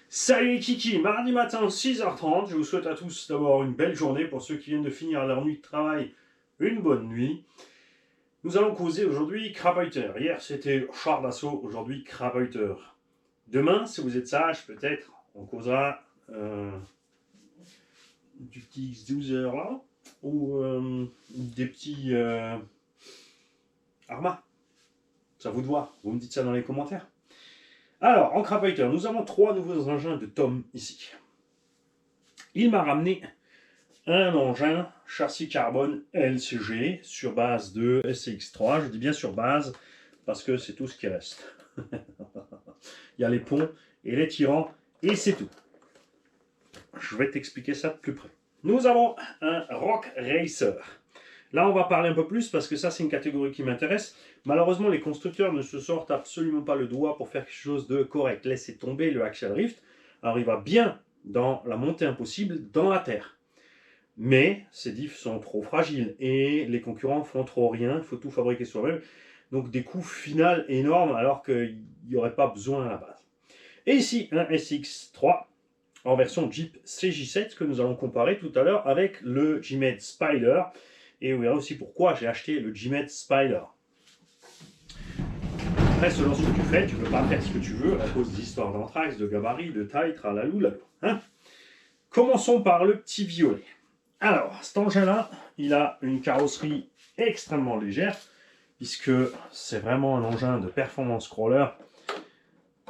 Salut les kiki, mardi matin 6h30, je vous souhaite à tous d'avoir une belle journée. Pour ceux qui viennent de finir leur nuit de travail, une bonne nuit. Nous allons causer aujourd'hui Crabayter. Hier c'était char d'assaut, aujourd'hui Crabayter. Demain, si vous êtes sage, peut-être on causera du petit X12 là, ou des petits Arma. Ça vous de voir, vous me dites ça dans les commentaires. Alors, en Crabayter, nous avons 3 nouveaux engins de Tom ici. Il m'a ramené un engin châssis carbone LCG sur base de SCX3. Je dis bien sur base parce que c'est tout ce qui reste. Il y a les ponts et les tirants et c'est tout. Je vais t'expliquer ça de plus près. Nous avons un Rock Racer. Là, on va parler un peu plus parce que ça, c'est une catégorie qui m'intéresse. Malheureusement, les constructeurs ne se sortent absolument pas le doigt pour faire quelque chose de correct. Laissez tomber le Axial Rift. Alors, il va bien dans la montée impossible dans la terre. Mais ces diffs sont trop fragiles et les concurrents font trop rien. Il faut tout fabriquer soi-même. Donc, des coûts finaux énormes alors qu'il n'y aurait pas besoin à la base. Et ici, un SX3 en version Jeep CJ7 que nous allons comparer tout à l'heure avec le G-Med Spider. Et vous verrez aussi pourquoi j'ai acheté le G-Med Spider. Après, selon ce que tu fais, tu ne peux pas faire ce que tu veux à cause d'histoires d'anthrax, de gabarit, de taille, tralalou, lalou. Hein. Commençons par le petit violet. Alors, cet engin-là, il a une carrosserie extrêmement légère, puisque c'est vraiment un engin de performance crawler.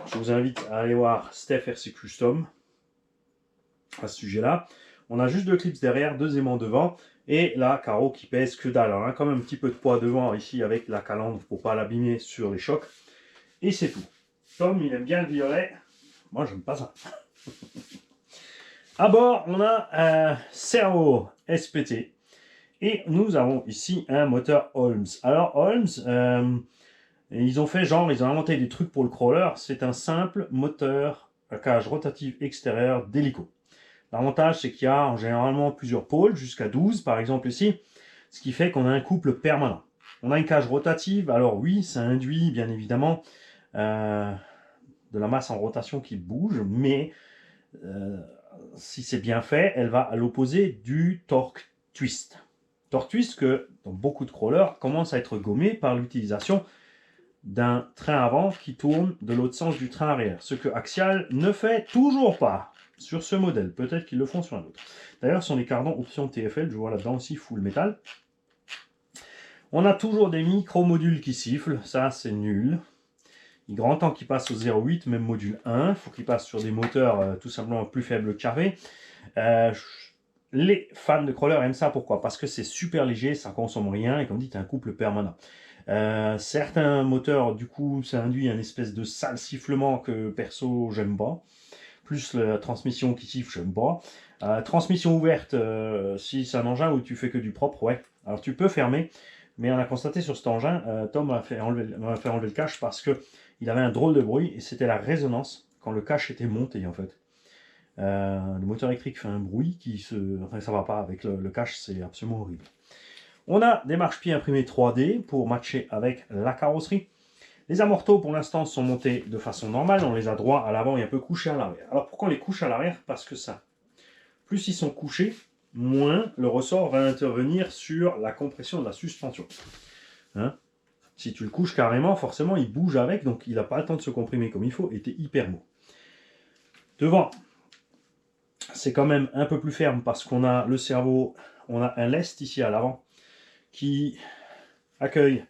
Je vous invite à aller voir Steph RC Custom à ce sujet-là. On a juste 2 clips derrière, 2 aimants devant, et la carreau qui pèse que dalle. Alors, on a quand même un petit peu de poids devant ici avec la calandre pour ne pas l'abîmer sur les chocs. Et c'est tout. Tom, il aime bien le violet. Moi, j'aime pas ça. À bord, on a un servo SPT. Et nous avons ici un moteur Holmes. Alors, Holmes, ils ont fait genre, ils ont inventé des trucs pour le crawler. C'est un simple moteur à cage rotative extérieure d'hélico. L'avantage, c'est qu'il y a généralement plusieurs pôles, jusqu'à 12 par exemple ici, ce qui fait qu'on a un couple permanent. On a une cage rotative, alors oui, ça induit bien évidemment de la masse en rotation qui bouge, mais si c'est bien fait, elle va à l'opposé du torque twist. Torque twist que, dans beaucoup de crawlers, commence à être gommé par l'utilisation d'un train avant qui tourne de l'autre sens du train arrière, ce que Axial ne fait toujours pas sur ce modèle. Peut-être qu'ils le font sur un autre. D'ailleurs, ce sont les cardans option TFL, je vois là-dedans aussi full métal. On a toujours des micro-modules qui sifflent, ça c'est nul. Il est grand temps qu'ils passent au 0.8, même module 1, il faut qu'ils passent sur des moteurs tout simplement plus faibles carrés. Les fans de crawler aiment ça, pourquoi? Parce que c'est super léger, ça consomme rien, et comme dit, c'est un couple permanent. Certains moteurs, du coup, ça induit un espèce de sale sifflement que perso, j'aime pas. Plus la transmission qui siffle, j'aime pas. Transmission ouverte, si c'est un engin où tu fais que du propre, ouais. Alors tu peux fermer, mais on a constaté sur cet engin, Tom m'a fait enlever le cache parce que il avait un drôle de bruit et c'était la résonance quand le cache était monté en fait. Le moteur électrique fait un bruit qui se... Enfin, ça va pas avec le cache, c'est absolument horrible. On a des marchepieds imprimés 3D pour matcher avec la carrosserie. Les amortos pour l'instant sont montés de façon normale, on les a droits à l'avant et un peu couchés à l'arrière. Alors pourquoi on les couche à l'arrière? Parce que ça, plus ils sont couchés, moins le ressort va intervenir sur la compression de la suspension. Hein, si tu le couches carrément, forcément il bouge avec, donc il n'a pas le temps de se comprimer comme il faut et t'es hyper mou. Devant, c'est quand même un peu plus ferme parce qu'on a le servo, on a un lest ici à l'avant qui accueille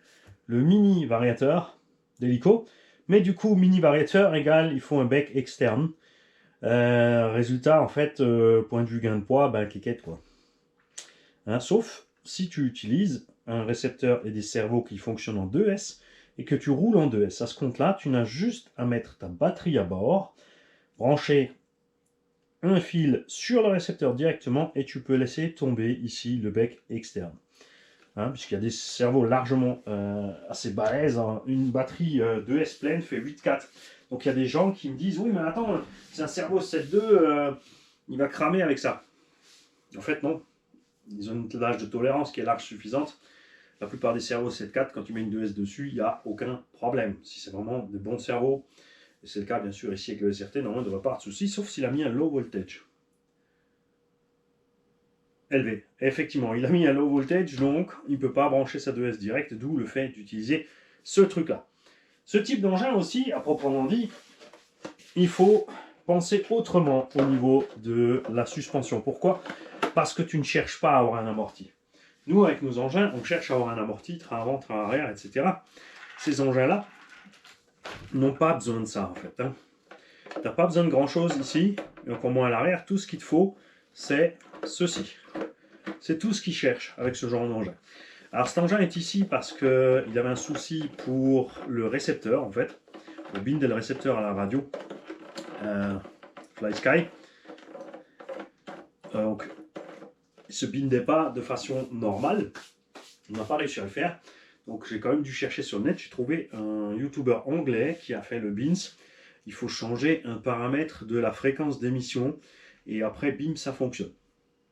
le mini variateur d'hélico, mais du coup mini variateur égale il faut un bec externe. Résultat en fait, point de vue gain de poids, ben cliquette quoi. Hein, sauf si tu utilises un récepteur et des servos qui fonctionnent en 2S et que tu roules en 2S. À ce compte-là, tu n'as juste à mettre ta batterie à bord, brancher un fil sur le récepteur directement et tu peux laisser tomber ici le bec externe. Hein, puisqu'il y a des servos largement assez balèzes. Hein. Une batterie 2S pleine fait 8,4. Donc il y a des gens qui me disent « Oui, mais attends, c'est un servo 7.2, il va cramer avec ça. » En fait, non. Ils ont une large de tolérance qui est large suffisante. La plupart des servos 7.4, quand tu mets une 2S dessus, il n'y a aucun problème. Si c'est vraiment des bons servos, Et c'est le cas bien sûr ici avec le SRT, normalement il ne devrait pas avoir de souci, sauf s'il a mis un low voltage. Élevé. Effectivement, il a mis un low voltage, donc il ne peut pas brancher sa 2S direct, d'où le fait d'utiliser ce truc-là. Ce type d'engin aussi, à proprement dit, il faut penser autrement au niveau de la suspension. Pourquoi? Parce que tu ne cherches pas à avoir un amorti. Nous, avec nos engins, on cherche à avoir un amorti, train avant, train arrière, etc. Ces engins-là n'ont pas besoin de ça, en fait. Hein. Tu n'as pas besoin de grand-chose ici, et encore moins à l'arrière. Tout ce qu'il te faut, c'est ceci. C'est tout ce qu'il cherche avec ce genre d'engin. Alors cet engin est ici parce qu'il avait un souci pour le récepteur, en fait. Le bind et le récepteur à la radio. FlySky. Donc, il ne se bindait pas de façon normale. On n'a pas réussi à le faire. Donc j'ai quand même dû chercher sur le net. J'ai trouvé un YouTuber anglais qui a fait le BINS. Il faut changer un paramètre de la fréquence d'émission. Et après, bim, ça fonctionne.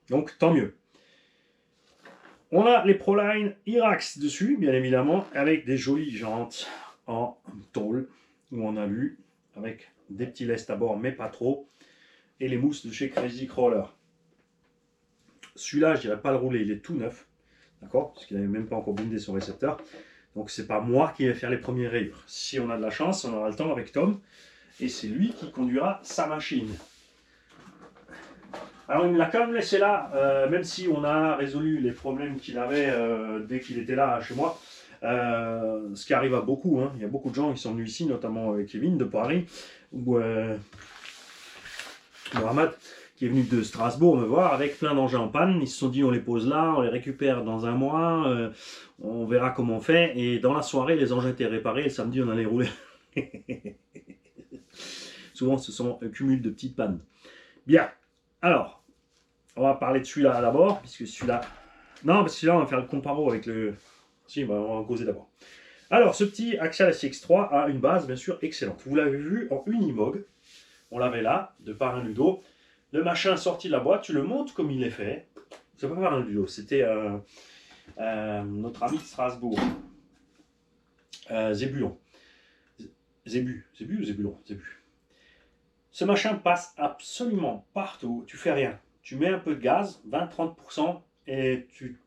Donc tant mieux. On a les Proline Irax dessus, bien évidemment, avec des jolies jantes en tôle ou en alu, avec des petits lestes à bord, mais pas trop. Et les mousses de chez Crazy Crawler. Celui-là, je dirais pas le rouler, il est tout neuf. D'accord? Parce qu'il n'avait même pas encore bindé son récepteur. Donc c'est pas moi qui vais faire les premières rayures. Si on a de la chance, on aura le temps avec Tom. Et c'est lui qui conduira sa machine. Alors il me l'a quand même laissé là, même si on a résolu les problèmes qu'il avait dès qu'il était là chez moi. Ce qui arrive à beaucoup, hein. Il y a beaucoup de gens qui sont venus ici, notamment Kevin de Paris, ou Mohamed, qui est venu de Strasbourg me voir avec plein d'engins en panne. Ils se sont dit on les pose là, on les récupère dans un mois, on verra comment on fait. Et dans la soirée, les engins étaient réparés, et le samedi on allait rouler. Souvent ce sont un cumul de petites pannes. Bien, alors, on va parler de celui-là d'abord, puisque celui-là... Non, parce que celui-là on va faire le comparo avec le... Si, on va causer d'abord. Alors, ce petit Axial SX3 a une base bien sûr excellente. Vous l'avez vu en Unimog. On l'avait là, de par un Ludo. Le machin sorti de la boîte, tu le montes comme il est fait. C'est pas par un Ludo, c'était notre ami de Strasbourg. Zébulon. Zébu ou Zébulon? Zébu. Ce machin passe absolument partout. Tu fais rien. Tu mets un peu de gaz, 20-30%, et tu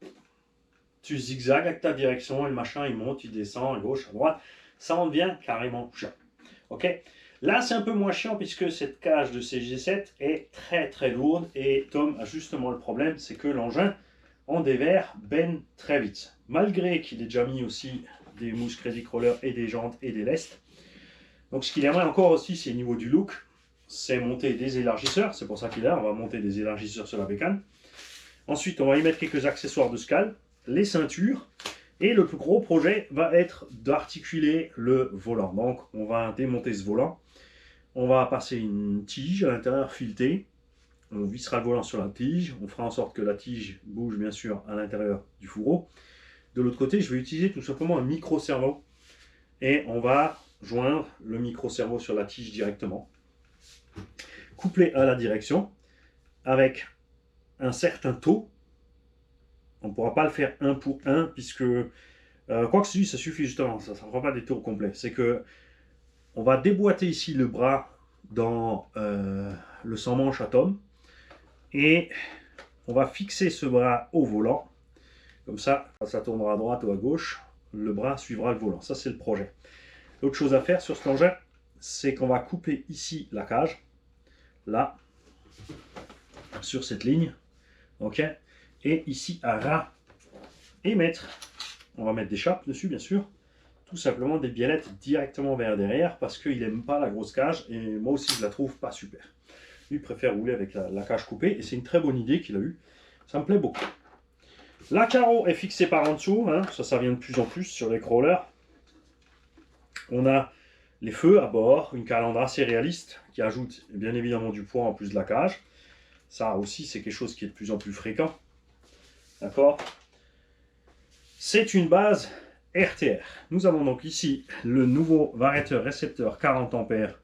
zigzags avec ta direction, et le machin il monte, il descend à gauche, à droite. Ça en devient carrément chiant. Ok? Là, c'est un peu moins chiant puisque cette cage de CG7 est très très lourde et Tom a justement le problème, c'est que l'engin en dévers benne très vite. Malgré qu'il ait déjà mis aussi des mousses Crazy Crawler et des jantes et des lestes. Donc ce qu'il aimerait encore aussi, c'est au niveau du look, c'est monter des élargisseurs, c'est pour ça qu'il est là, on va monter des élargisseurs sur la bécane. Ensuite, on va y mettre quelques accessoires de scale, les ceintures. Et le plus gros projet va être d'articuler le volant. Donc on va démonter ce volant. On va passer une tige à l'intérieur filetée. On vissera le volant sur la tige. On fera en sorte que la tige bouge bien sûr à l'intérieur du fourreau. De l'autre côté, je vais utiliser tout simplement un micro-servo. Et on va joindre le micro-servo sur la tige directement. Couplé à la direction. Avec un certain taux. On ne pourra pas le faire un pour un, puisque, quoi que ce soit, ça suffit justement, ça ne fera pas des tours complets. C'est que on va déboîter ici le bras dans le sans-manche à Tom, et on va fixer ce bras au volant. Comme ça, quand ça tournera à droite ou à gauche, le bras suivra le volant. Ça, c'est le projet. L'autre chose à faire sur cet engin, c'est qu'on va couper ici la cage, là, sur cette ligne, ok, et ici à ras, et on va mettre des chapes dessus bien sûr, tout simplement des biellettes directement vers derrière, parce qu'il n'aime pas la grosse cage, et moi aussi je la trouve pas super. Lui préfère rouler avec la cage coupée, et c'est une très bonne idée qu'il a eue, ça me plaît beaucoup. La carreau est fixée par en dessous, hein, ça vient de plus en plus sur les crawlers. On a les feux à bord, une calandre assez réaliste, qui ajoute bien évidemment du poids en plus de la cage. Ça aussi c'est quelque chose qui est de plus en plus fréquent. D'accord? C'est une base RTR. Nous avons donc ici le nouveau variateur récepteur 40 ampères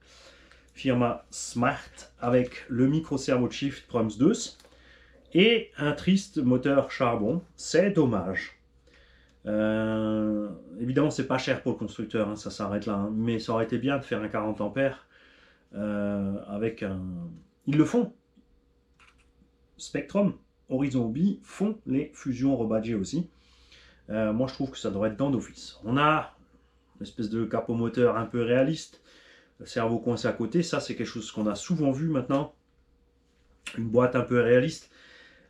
firma Smart avec le micro-servo de Shift Proms 2 et un triste moteur charbon. C'est dommage. Évidemment, c'est pas cher pour le constructeur, hein, ça s'arrête là, hein, mais ça aurait été bien de faire un 40 ampères avec un. Ils le font. Spectrum, Horizon Hobby font les fusions rebadgées aussi. Moi, je trouve que ça devrait être dans d'office. On a une espèce de capot moteur un peu réaliste, le cerveau coincé à côté. Ça, c'est quelque chose qu'on a souvent vu maintenant. Une boîte un peu réaliste.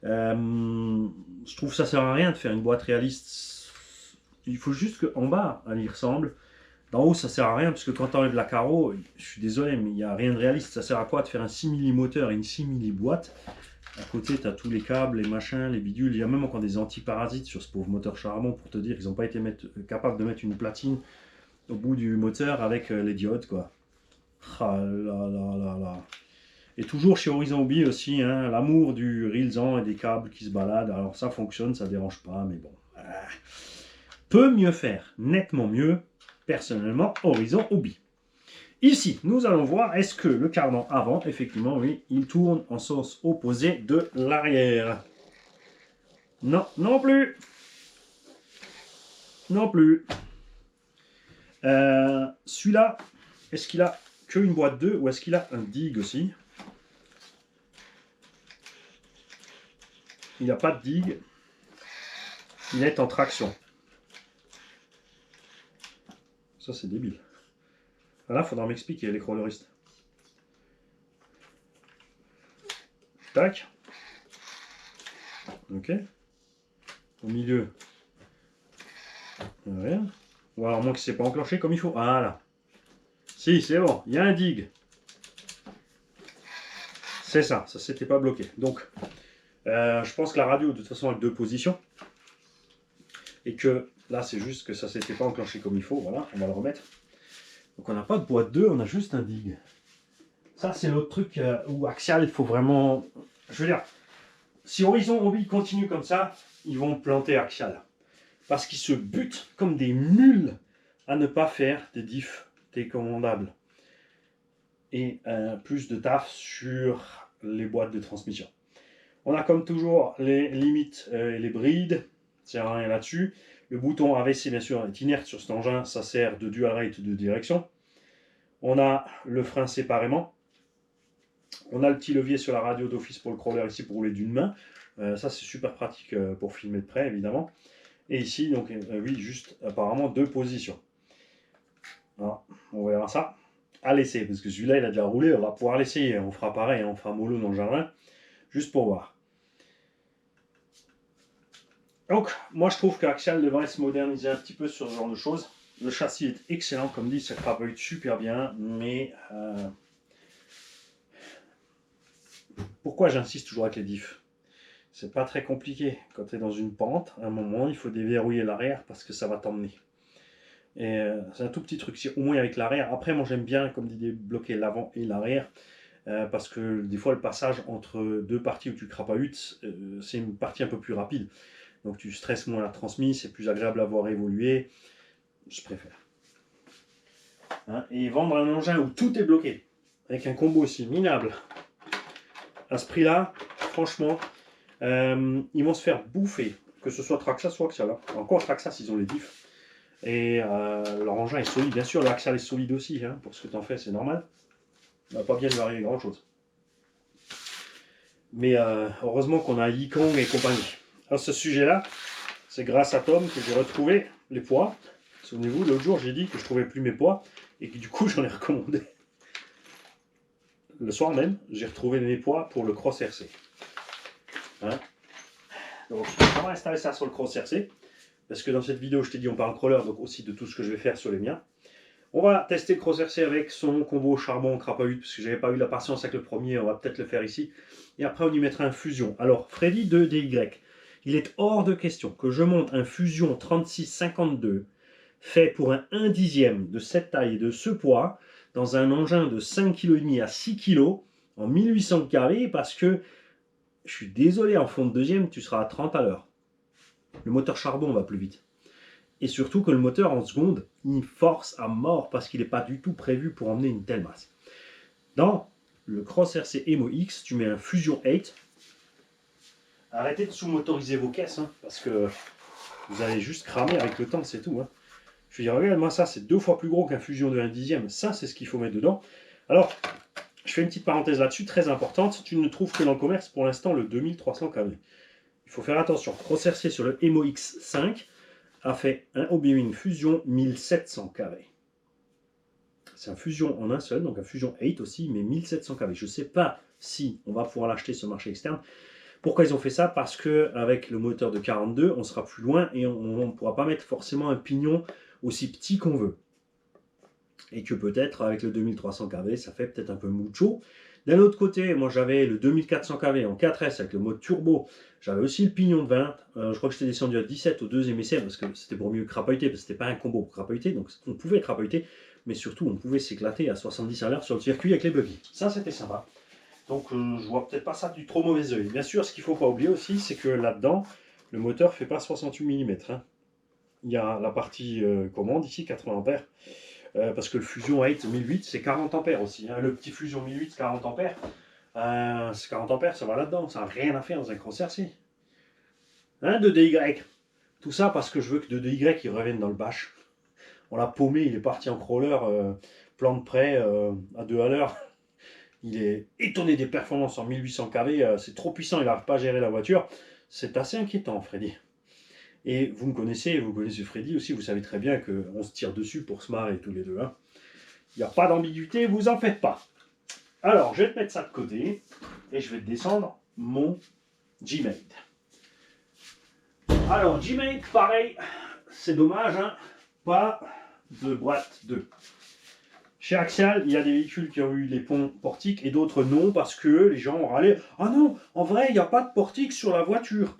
Je trouve que ça sert à rien de faire une boîte réaliste. Il faut juste qu'en bas, elle y ressemble. D'en haut, ça sert à rien parce que quand tu enlèves la carreau, je suis désolé, mais il n'y a rien de réaliste. Ça sert à quoi de faire un 6 milli moteur et une 6 milli boîte? À côté, tu as tous les câbles, les machins, les bidules. Il y a même encore des antiparasites sur ce pauvre moteur charbon pour te dire qu'ils n'ont pas été capables de mettre une platine au bout du moteur avec les diodes, quoi. Ah là là là là. Et toujours chez Horizon Hobby aussi, hein, l'amour du Rilsan et des câbles qui se baladent. Alors ça fonctionne, ça dérange pas, mais bon. Peut mieux faire, nettement mieux, personnellement, Horizon Hobby. Ici, nous allons voir, est-ce que le cardan avant, effectivement, oui, il tourne en sens opposé de l'arrière. Non, non plus. Non plus. Celui-là, est-ce qu'il a qu'une boîte 2 ou est-ce qu'il a un dig aussi? Il n'a pas de dig. Il est en traction. Ça, c'est débile. Là, il faudra m'expliquer, les crawleristes. Tac. Ok. Au milieu. Rien. Ou alors, moins que c'est pas enclenché comme il faut. Voilà. Si, c'est bon. Il y a un dig. C'est ça. Ça s'était pas bloqué. Donc, je pense que la radio, de toute façon, avec 2 positions. Et que là, c'est juste que ça s'était pas enclenché comme il faut. Voilà, on va le remettre. Donc, on n'a pas de boîte 2, on a juste un dig. Ça, c'est l'autre truc où Axial, il faut vraiment. Je veux dire, si Horizon Hobby continue comme ça, ils vont planter Axial. Parce qu'ils se butent comme des mules à ne pas faire des diffs décommandables. Et plus de taf sur les boîtes de transmission. On a comme toujours les limites et les brides. Ça sert à rien là-dessus. Le bouton AVC, bien sûr, est inerte sur cet engin. Ça sert de dual rate de direction. On a le frein séparément. On a le petit levier sur la radio d'office pour le crawler ici pour rouler d'une main. Ça, c'est super pratique pour filmer de près, évidemment. Et ici, donc, oui, juste apparemment 2 positions. Alors, on verra ça à l'essai, parce que celui-là, il a déjà roulé. On va pouvoir l'essayer. On fera pareil, on fera mollo dans le jardin, juste pour voir. Donc, moi, je trouve qu'Axial devrait se moderniser un petit peu sur ce genre de choses. Le châssis est excellent, comme dit, ça crapaille super bien, mais pourquoi j'insiste toujours avec les diffs? C'est pas très compliqué. Quand tu es dans une pente, à un moment, il faut déverrouiller l'arrière parce que ça va t'emmener. Et c'est un tout petit truc, au moins avec l'arrière. Après, moi j'aime bien, comme dit, débloquer l'avant et l'arrière. Parce que des fois, le passage entre 2 parties où tu crapahutes, c'est une partie un peu plus rapide. Donc tu stresses moins la transmise, c'est plus agréable à voir évoluer. Je préfère. Hein, et vendre un engin où tout est bloqué, avec un combo aussi minable, à ce prix-là, franchement, ils vont se faire bouffer, que ce soit Traxxas soit Axial. Hein. Encore Traxxas, ils ont les diffs. Et leur engin est solide. Bien sûr, l'Axial est solide aussi. Hein, pour ce que tu en fais, c'est normal. Il va pas bien lui arriver grand-chose. Mais heureusement qu'on a Yikong et compagnie. À ce sujet-là, c'est grâce à Tom que j'ai retrouvé les poids. Souvenez-vous, l'autre jour, j'ai dit que je trouvais plus mes poids et que du coup, j'en ai recommandé. Le soir même, j'ai retrouvé mes poids pour le Cross RC. Hein, donc, on va installer ça sur le Cross RC. Parce que dans cette vidéo, je t'ai dit, on parle crawler, donc aussi de tout ce que je vais faire sur les miens. On va tester le Cross RC avec son combo charbon crapahute, parce que j'avais pas eu la patience avec le premier, on va peut-être le faire ici. Et après, on y mettra un fusion. Alors, Freddy de DY, il est hors de question que je monte un fusion 3652 fait pour un 1/10 de cette taille et de ce poids dans un engin de 5,5 kg à 6 kg en 1800 carrés, parce que je suis désolé, en fond de deuxième, tu seras à 30 à l'heure. Le moteur charbon va plus vite. Et surtout que le moteur en seconde, il force à mort parce qu'il n'est pas du tout prévu pour emmener une telle masse. Dans le Cross RC Emo X, tu mets un Fusion 8. Arrêtez de sous-motoriser vos caisses, hein, parce que Vous allez juste cramer avec le temps, c'est tout. Hein. Je veux dire, regarde, moi ça, c'est 2 fois plus gros qu'un Fusion de 1/10. Ça, c'est ce qu'il faut mettre dedans. Alors, je fais une petite parenthèse là-dessus, très importante. Tu ne trouves que dans le commerce, pour l'instant, le 2300 kV. Il faut faire attention. Crocercier sur le Emo X5 a fait un Obi-Wan Fusion 1700 kV. C'est un Fusion en un seul, donc un Fusion 8 aussi, mais 1700 kV. Je ne sais pas si on va pouvoir l'acheter sur le marché externe. Pourquoi ils ont fait ça? Parce qu'avec le moteur de 42, on sera plus loin et on ne pourra pas mettre forcément un pignon aussi petit qu'on veut. Et que peut-être avec le 2300 kV, ça fait peut-être un peu mucho. D'un autre côté, moi j'avais le 2400 kV en 4S avec le mode turbo. J'avais aussi le pignon de 20. Je crois que j'étais descendu à 17 au deuxième essai parce que c'était pour mieux crapahuter, parce que c'était pas un combo pour crapahuter. Donc on pouvait crapahuter, mais surtout on pouvait s'éclater à 70 à l'heure sur le circuit avec les buggy. Ça c'était sympa. Donc je vois peut-être pas ça du trop mauvais oeil. Bien sûr, ce qu'il ne faut pas oublier aussi, c'est que là-dedans, le moteur ne fait pas 68 mm. Hein. Il y a la partie commande ici, 80 ampères. Parce que le Fusion 8 1008, c'est 40 ampères aussi. Hein. Le petit Fusion 1008, c'est 40 ampères. C'est 40 ampères, ça va là-dedans. Ça n'a rien à faire dans un Crocercier. Hein, 2DY. Tout ça parce que je veux que 2DY il revienne dans le bash. On l'a paumé, il est parti en crawler, plan de près, à 2 à l'heure. Il est étonné des performances en 1800 kV. C'est trop puissant, il n'arrive pas à gérer la voiture. C'est assez inquiétant, Freddy. Et vous me connaissez, vous connaissez Freddy aussi, vous savez très bien qu'on se tire dessus pour se marrer tous les deux. Hein. Il n'y a pas d'ambiguïté, vous en faites pas. Alors, je vais te mettre ça de côté et je vais te descendre mon G-Mate. Alors, G-Mate, pareil, c'est dommage, hein, pas de boîte 2. Chez Axial, il y a des véhicules qui ont eu des ponts portiques et d'autres non, parce que les gens ont râlé. Ah non, en vrai, il n'y a pas de portique sur la voiture.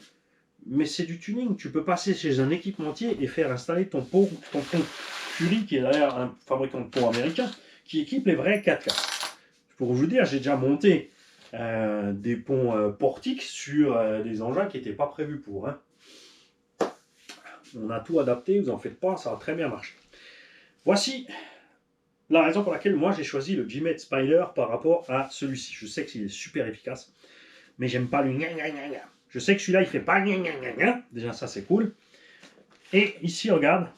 Mais c'est du tuning. Tu peux passer chez un équipementier et faire installer ton pont Fury, qui est d'ailleurs un fabricant de ponts américain, qui équipe les vrais 4x4. Pour vous dire, j'ai déjà monté des ponts portiques sur des engins qui n'étaient pas prévus pour. Hein. On a tout adapté, vous en faites pas, ça a très bien marché. Voici la raison pour laquelle moi j'ai choisi le G-Mate Spider par rapport à celui-ci. Je sais qu'il est super efficace, mais j'aime pas le gna gna gna gna. Je sais que celui-là il fait pas gna gna gna gna. Déjà ça c'est cool. Et ici regarde,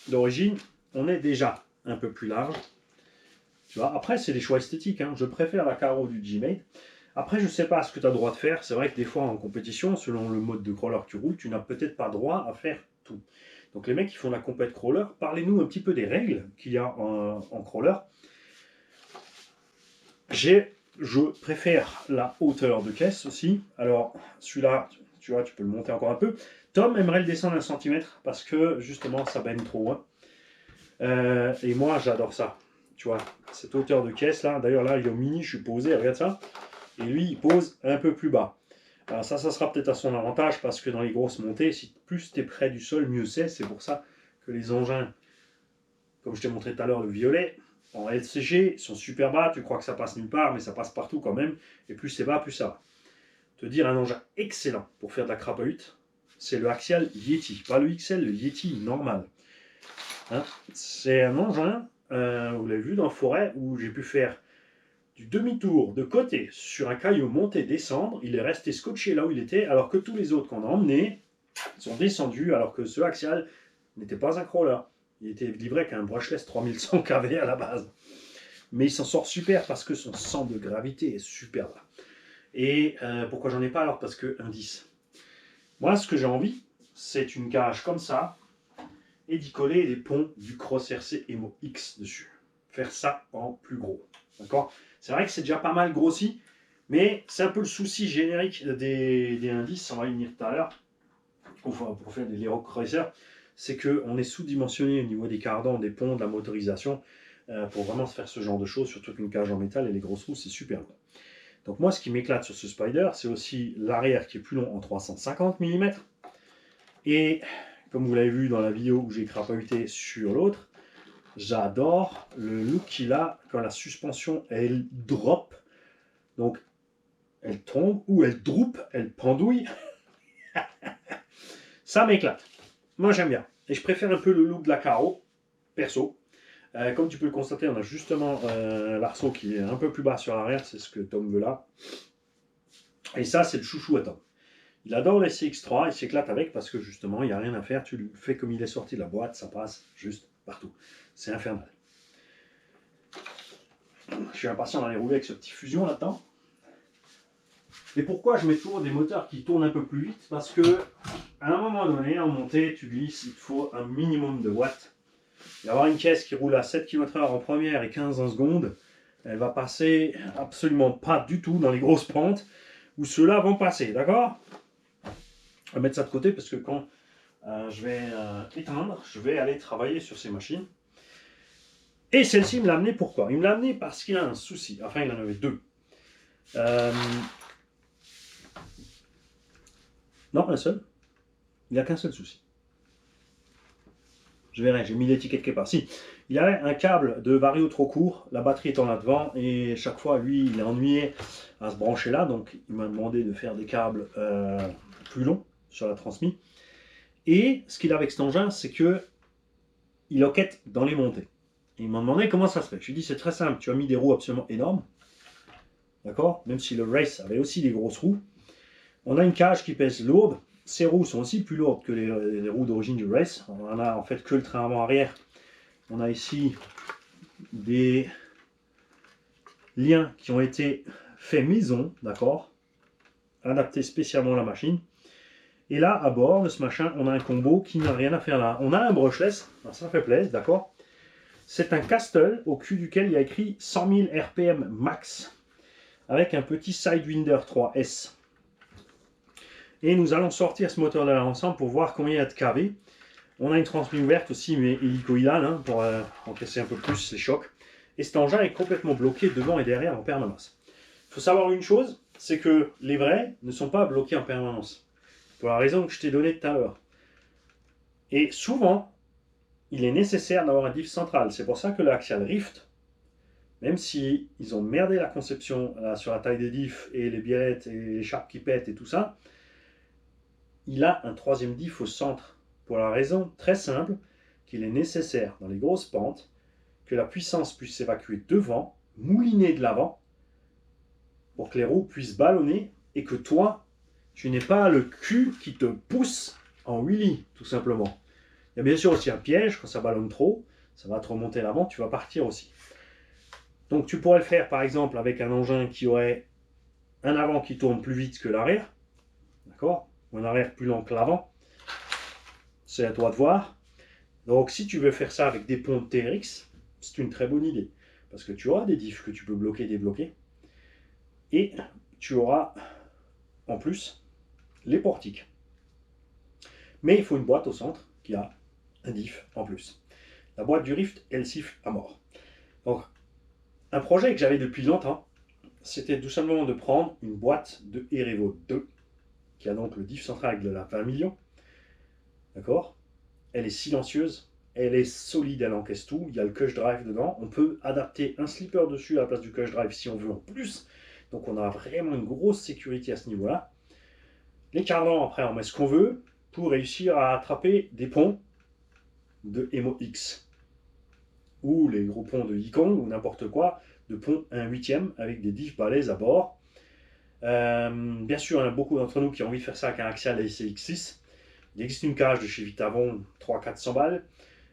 d'origine on est déjà un peu plus large. Tu vois, après c'est des choix esthétiques. Hein. Je préfère la carreau du G-Mate. Après je sais pas ce que tu as le droit de faire. C'est vrai que des fois en compétition, selon le mode de crawler que tu roules, tu n'as peut-être pas droit à faire tout. Donc les mecs qui font la compète crawler, parlez-nous un petit peu des règles qu'il y a en crawler. Je préfère la hauteur de caisse aussi. Alors celui-là, tu vois, tu peux le monter encore un peu. Tom aimerait le descendre 1 cm parce que justement ça baigne trop. Hein. Et moi j'adore ça. Tu vois, cette hauteur de caisse là. D'ailleurs là il est au mini, je suis posé, regarde ça. Et lui il pose un peu plus bas. Alors ça sera peut-être à son avantage parce que dans les grosses montées, si plus tu es près du sol, mieux c'est. C'est pour ça que les engins, comme je t'ai montré tout à l'heure, le violet, en LCG, sont super bas. Tu crois que ça passe nulle part, mais ça passe partout quand même. Et plus c'est bas, plus ça va. Te dire un engin excellent pour faire de la crapahute, c'est le Axial Yeti. Pas le XL, le Yeti normal. Hein, c'est un engin, vous l'avez vu dans la forêt, où j'ai pu faire du demi-tour de côté sur un caillou monter descendre, il est resté scotché là où il était, alors que tous les autres qu'on a emmenés sont descendus, alors que ce Axial n'était pas un crawler. Il était livré qu'un brushless 3100 kV à la base. Mais il s'en sort super parce que son centre de gravité est super bas. Et pourquoi j'en ai pas alors? Parce que indice. Moi, ce que j'ai envie, c'est une cage comme ça et d'y coller les ponts du Crocercier Emo X dessus. Faire ça en plus gros. D'accord? C'est vrai que c'est déjà pas mal grossi, mais c'est un peu le souci générique des indices, on va y venir tout à l'heure, pour faire des Leroy Cruiser, c'est qu'on est sous-dimensionné au niveau des cardans, des ponts, de la motorisation, pour vraiment se faire ce genre de choses, surtout qu'une cage en métal et les grosses roues, c'est super long. Donc moi, ce qui m'éclate sur ce Spider, c'est aussi l'arrière qui est plus long en 350 mm, et comme vous l'avez vu dans la vidéo où j'ai crapahuté sur l'autre, j'adore le look qu'il a quand la suspension elle drop, donc elle tombe ou elle drop, elle pendouille. Ça m'éclate. Moi j'aime bien. Et je préfère un peu le look de la Caro, perso. Comme tu peux le constater, on a justement l'arceau qui est un peu plus bas sur l'arrière, c'est ce que Tom veut là. Et ça c'est le chouchou à Tom. Il adore les CX3, il s'éclate avec parce que justement, il n'y a rien à faire. Tu le fais comme il est sorti de la boîte, ça passe juste partout. C'est infernal. Je suis impatient d'aller rouler avec ce petit Fusion là-dedans. Et pourquoi je mets toujours des moteurs qui tournent un peu plus vite? Parce que à un moment donné, en montée, tu glisses, il te faut un minimum de watts. Et avoir une caisse qui roule à 7 km/h en première et 15 en seconde, elle va passer absolument pas du tout dans les grosses pentes où ceux-là vont passer, d'accord? On va mettre ça de côté parce que quand je vais éteindre, je vais aller travailler sur ces machines. Et celle-ci me l'a amené pourquoi? Il me l'a amené parce qu'il a un souci. Enfin, il en avait deux. Non, un seul. Il n'y a qu'un seul souci. Je verrai, j'ai mis l'étiquette quelque part. Si, il y avait un câble de vario trop court, la batterie étant là devant, et chaque fois, lui, il est ennuyé à se brancher là, donc il m'a demandé de faire des câbles plus longs sur la transmise. Et ce qu'il a avec cet engin, c'est que il loquette dans les montées. Et il m'a demandé comment ça se fait. Je lui ai dit, c'est très simple, tu as mis des roues absolument énormes, d'accord? Même si le Race avait aussi des grosses roues. On a une cage qui pèse lourde. Ces roues sont aussi plus lourdes que les roues d'origine du Race. On en a en fait que le train avant-arrière. On a ici des liens qui ont été faits maison, d'accord, adaptés spécialement à la machine. Et là, à bord de ce machin, on a un combo qui n'a rien à faire là. On a un brushless, ça fait plaisir, d'accord. C'est un Castle au cul duquel il y a écrit 100 000 RPM max avec un petit Sidewinder 3S. Et nous allons sortir ce moteur là ensemble pour voir combien il y a de kV. On a une transmission ouverte aussi, mais hélicoïdale, hein, pour encaisser un peu plus les chocs. Et cet engin est complètement bloqué devant et derrière en permanence. Il faut savoir une chose, c'est que les vrais ne sont pas bloqués en permanence. Pour la raison que je t'ai donnée tout à l'heure. Et souvent, il est nécessaire d'avoir un diff central. C'est pour ça que l'Axial Rift, même si ils ont merdé la conception sur la taille des diffs et les biellettes et les charpes qui pètent et tout ça, il a un troisième diff au centre. Pour la raison très simple qu'il est nécessaire dans les grosses pentes que la puissance puisse s'évacuer devant, mouliner de l'avant, pour que les roues puissent ballonner et que toi, tu n'aies pas le cul qui te pousse en wheelie, tout simplement. Il y a bien sûr aussi un piège, quand ça ballonne trop, ça va te remonter l'avant, tu vas partir aussi. Donc tu pourrais le faire par exemple avec un engin qui aurait un avant qui tourne plus vite que l'arrière, d'accord, ou un arrière plus lent que l'avant. C'est à toi de voir. Donc si tu veux faire ça avec des ponts de TRX, c'est une très bonne idée. Parce que tu auras des diffs que tu peux bloquer et débloquer. Et tu auras en plus les portiques. Mais il faut une boîte au centre qui a un diff en plus. La boîte du Rift, elle siffle à mort. Donc un projet que j'avais depuis longtemps, c'était tout simplement de prendre une boîte de Erevo 2, qui a donc le diff central avec de la 20 millions. D'accord? Elle est silencieuse, elle est solide, elle encaisse tout. Il y a le Cush Drive dedans. On peut adapter un slipper dessus à la place du Cush Drive si on veut en plus. Donc on a vraiment une grosse sécurité à ce niveau-là. Les cardans, après, on met ce qu'on veut pour réussir à attraper des ponts de Emo X. Ou les gros ponts de Icon ou n'importe quoi, de ponts 1/8 avec des diffs balèzes à bord. Bien sûr, il y en a beaucoup d'entre nous qui ont envie de faire ça avec un Axial ACX6. Il existe une cage de chez Vitavon, 300-400 balles.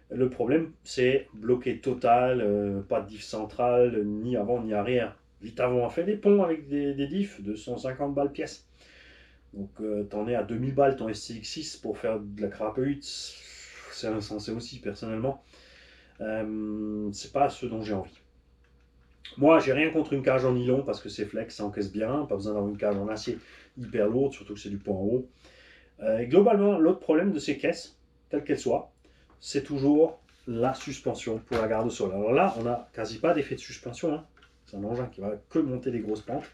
Le problème, c'est bloqué total, pas de diff central, ni avant ni arrière. Vitavon a fait des ponts avec des diffs de 150 balles pièce. Donc, t'en es à 2000 balles ton SCX6 pour faire de la crapahuite. C'est insensé aussi, personnellement. C'est pas ce dont j'ai envie. Moi, j'ai rien contre une cage en nylon parce que c'est flex, ça encaisse bien. Pas besoin d'avoir une cage en acier hyper lourde, surtout que c'est du point en haut. Et globalement, l'autre problème de ces caisses, telles qu'elles soient, c'est toujours la suspension pour la garde au sol. Alors là, on n'a quasi pas d'effet de suspension. Hein. C'est un engin qui va que monter des grosses pentes.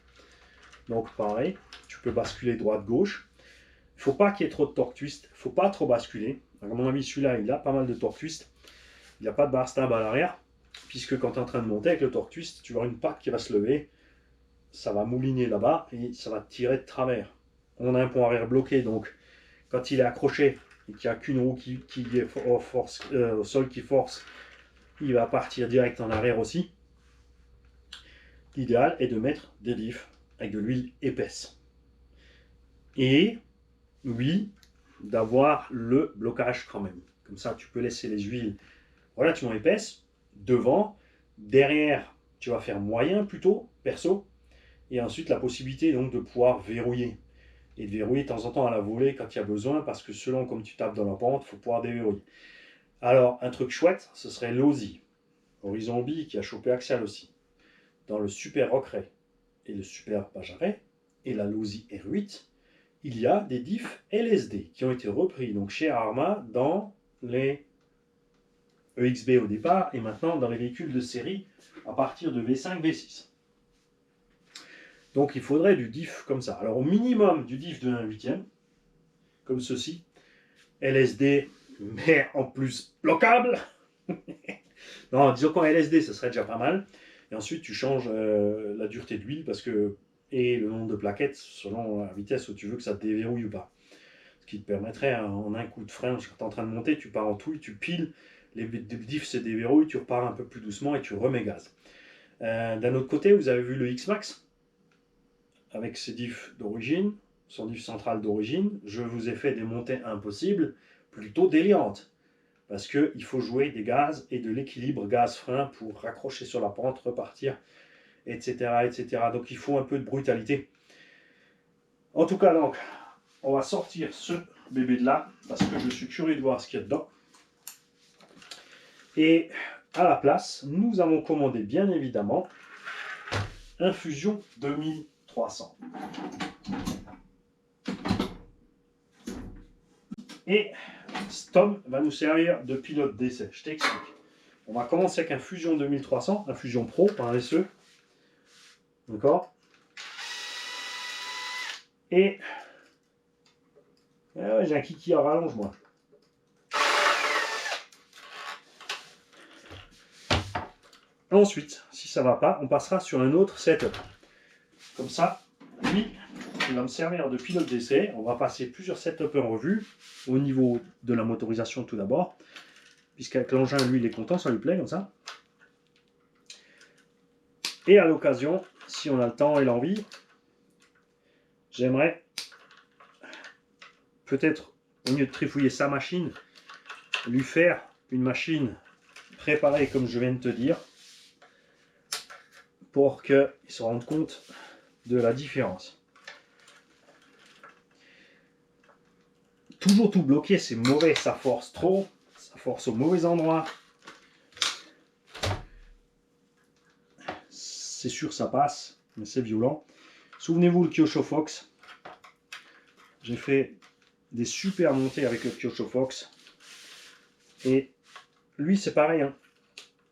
Donc pareil, tu peux basculer droite-gauche. Il ne faut pas qu'il y ait trop de torque twist. Il ne faut pas trop basculer. À mon avis, celui-là, il a pas mal de torque twist. Il n'y a pas de barre stable à l'arrière. Puisque quand tu es en train de monter avec le torque twist, tu vas avoir une patte qui va se lever. Ça va mouliner là-bas et ça va te tirer de travers. On a un pont arrière bloqué, donc quand il est accroché et qu'il n'y a qu'une roue qui est au sol qui force, il va partir direct en arrière aussi. L'idéal est de mettre des diffs avec de l'huile épaisse. Et oui, d'avoir le blocage quand même. Comme ça, tu peux laisser les huiles relativement épaisses devant. Derrière, tu vas faire moyen plutôt, perso. Et ensuite, la possibilité donc de pouvoir verrouiller. Et de verrouiller de temps en temps à la volée quand il y a besoin, parce que selon comme tu tapes dans la pente, il faut pouvoir déverrouiller. Alors, un truc chouette, ce serait l'Ozi. Horizon B qui a chopé Axial aussi. Dans le Super Rockray et le Super Pajaret et la Lozi R8, il y a des diffs LSD qui ont été repris donc chez Arma dans les EXB au départ et maintenant dans les véhicules de série à partir de V5, V6. Donc il faudrait du diff comme ça. Alors au minimum du diff de 1/8, comme ceci, LSD, mais en plus bloquable. Non, disons qu'en LSD, ça serait déjà pas mal. Et ensuite, tu changes la dureté de l'huile parce que, et le nombre de plaquettes selon la vitesse où tu veux que ça te déverrouille ou pas. Ce qui te permettrait, en un coup de frein, quand tu es en train de monter, tu pars en touille, tu piles, les diffs se déverrouillent, tu repars un peu plus doucement et tu remets gaz. D'un autre côté, vous avez vu le X-Max avec ses diffs d'origine, son diff central d'origine. Je vous ai fait des montées impossibles, plutôt délirantes. Parce qu'il faut jouer des gaz et de l'équilibre gaz-frein pour raccrocher sur la pente, repartir, etc., etc. Donc il faut un peu de brutalité. En tout cas, donc, on va sortir ce bébé de là, parce que je suis curieux de voir ce qu'il y a dedans. Et à la place, nous avons commandé bien évidemment un Fusion 2300. Et Tom va nous servir de pilote d'essai. Je t'explique. On va commencer avec un Fusion 2300, un Fusion Pro, pas un SE. D'accord. Et ouais, j'ai un kiki à rallonge, moi. Ensuite, si ça ne va pas, on passera sur un autre setup. Comme ça, lui, il va me servir de pilote d'essai. On va passer plusieurs setups en revue au niveau de la motorisation tout d'abord. Puisqu'avec l'engin, lui, il est content, ça lui plaît comme ça. Et à l'occasion, si on a le temps et l'envie, j'aimerais peut-être, au lieu de trifouiller sa machine, lui faire une machine préparée comme je viens de te dire, pour qu'il se rende compte de la différence. Toujours tout bloqué, c'est mauvais, ça force trop, ça force au mauvais endroit. C'est sûr ça passe, mais c'est violent. Souvenez-vous le Kyosho Fox. J'ai fait des super montées avec le Kyosho Fox. Et lui c'est pareil, hein.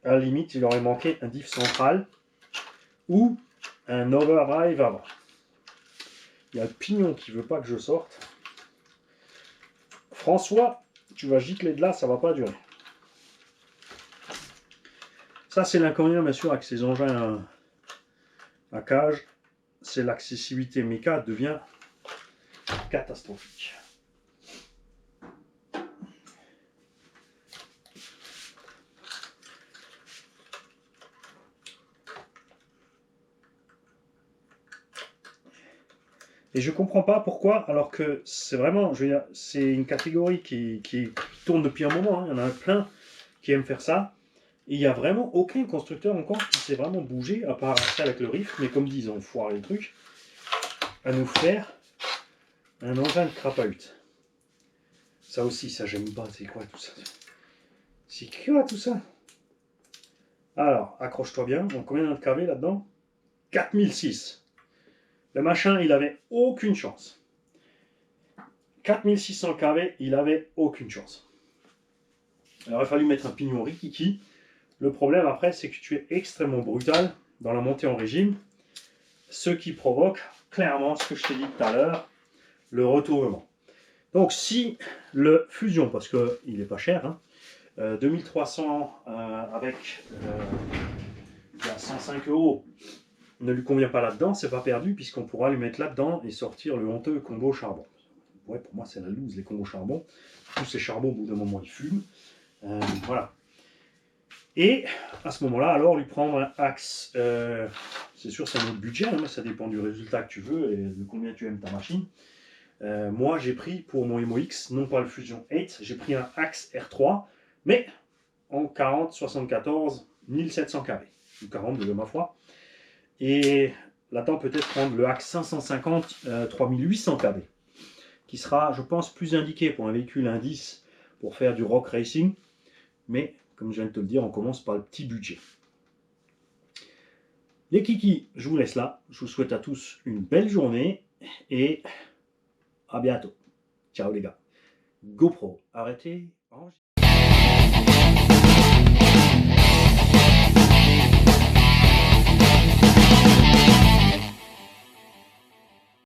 À la limite il aurait manqué un diff central ou un overdrive avant. Il y a le pignon qui veut pas que je sorte. François, tu vas gicler de là, ça va pas durer. Ça c'est l'inconvénient bien sûr avec ces engins à cage, c'est l'accessibilité méca devient catastrophique. Et je comprends pas pourquoi, alors que c'est vraiment, je veux dire, c'est une catégorie qui tourne depuis un moment, hein. Il y en a plein qui aiment faire ça. Et il n'y a vraiment aucun constructeur encore qui s'est vraiment bougé, à part ça avec le Rift, mais comme disent, ils ont foiré le truc, à nous faire un engin de crapahute. Ça aussi, ça j'aime pas, c'est quoi tout ça? C'est quoi tout ça? Alors, accroche-toi bien, donc combien de kV là-dedans? 4006. Le machin, il avait aucune chance. 4600 kV, il avait aucune chance. Alors, il a fallu mettre un pignon rikiki. Le problème après, c'est que tu es extrêmement brutal dans la montée en régime, ce qui provoque clairement ce que je t'ai dit tout à l'heure, le retournement. Donc si le Fusion, parce qu'il n'est pas cher, hein, 2300 avec 105 €, ne lui convient pas là-dedans, c'est pas perdu, puisqu'on pourra lui mettre là-dedans et sortir le honteux combo charbon. Ouais, pour moi c'est la loose les combos charbon. Tous ces charbons, au bout d'un moment, ils fument. Voilà. Et à ce moment-là, alors lui prendre un axe, c'est sûr c'est un autre budget, hein, mais ça dépend du résultat que tu veux et de combien tu aimes ta machine. Moi, j'ai pris pour mon MOX, non pas le Fusion 8, j'ai pris un Axe R3, mais en 40-74 1700 carrés, ou 40 de ma foi. Et là-dedans, peut-être prendre le Axe 550 3800 carrés, qui sera, je pense, plus indiqué pour un véhicule indice pour faire du rock racing. Mais, comme je viens de te le dire, on commence par le petit budget. Les kikis, je vous laisse là. Je vous souhaite à tous une belle journée et à bientôt. Ciao les gars. GoPro, arrêtez.